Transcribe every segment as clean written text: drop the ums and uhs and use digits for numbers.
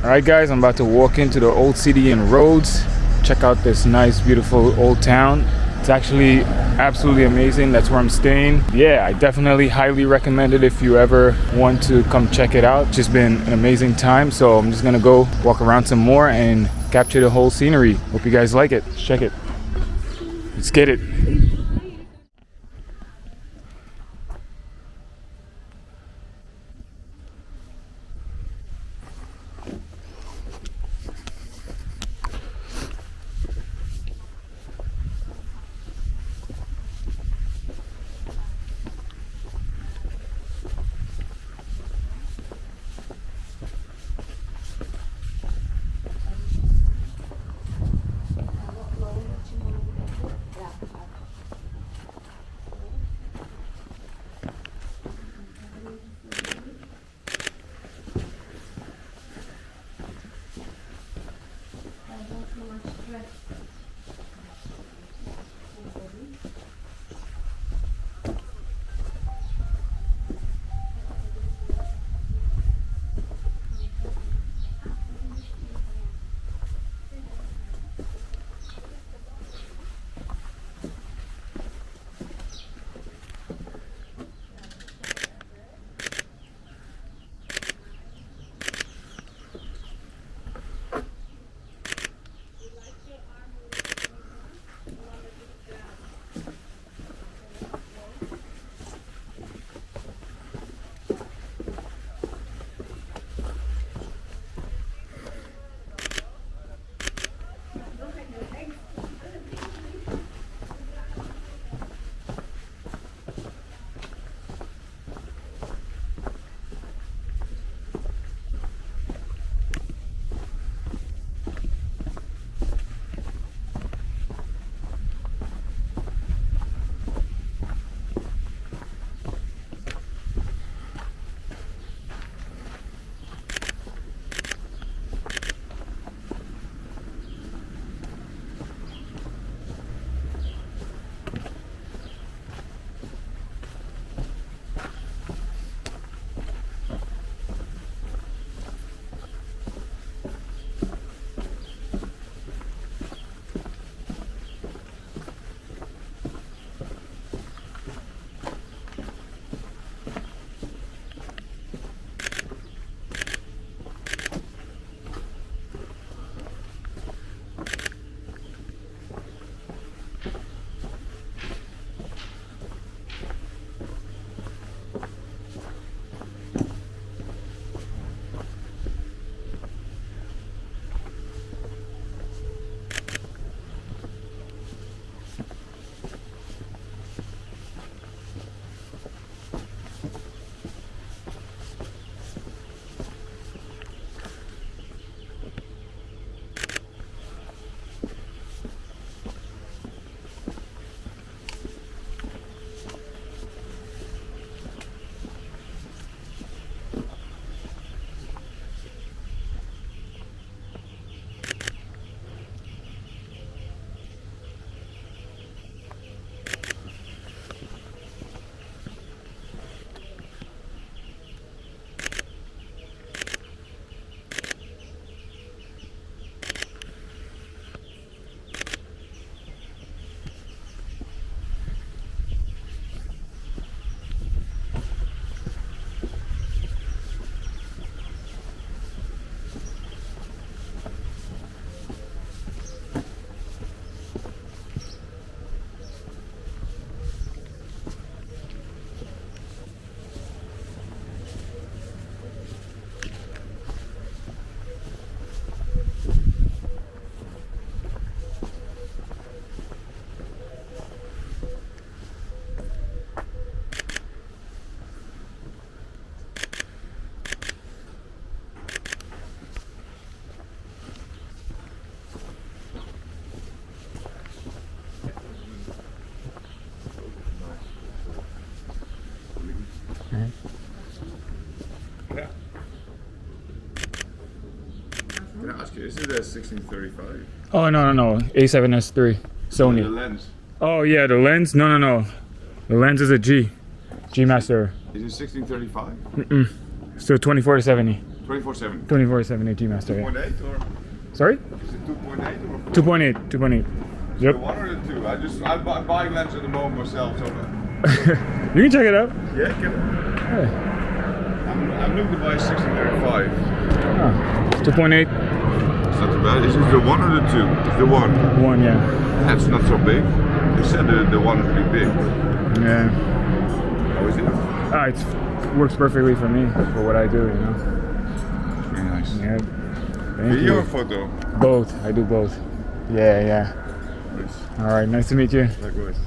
Alright guys, I'm about to walk into the old city in Rhodes. Check out this nice, beautiful old town. It's actually absolutely amazing. That's where I'm staying. Yeah, I definitely highly recommend it if you ever want to come check it out. It's just been an amazing time. So I'm just gonna go walk around some more and capture the whole scenery. Hope you guys like it. Let's check it. Let's get it. Yeah. Can I ask you, is it a 1635? Oh, no. A7S3 The Sony. lens. Oh, yeah, the lens? No. The lens is a G Master. Is it 1635? Still 24 to 70. 24/7. 24/7 AT Master. Yeah. 2.8 or Sorry? is it 2.8 or 2.8. 2.8. the Yep. one or the two? I'm buying lenses at the moment myself, so You can check it out. yeah, can Yeah. I'm looking to buy a 1635. Oh, 2.8. It's not too bad. Is it the one or the two? It's the one. One, yeah. That's not so big. They said the one is really big. Yeah. How is it? Ah, it works perfectly for me, for what I do, you know. It's really nice. Yeah. Thank Video you. or photo? Both. I do both. Yeah, yeah. Nice. All right. Nice to meet you. Likewise.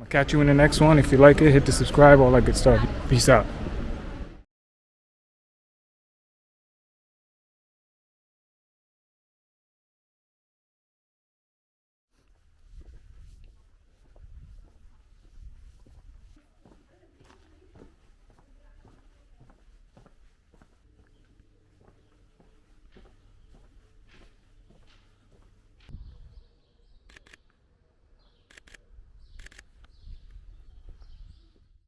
Catch you in the next one. If you like it, hit the subscribe, all that good stuff. Peace out.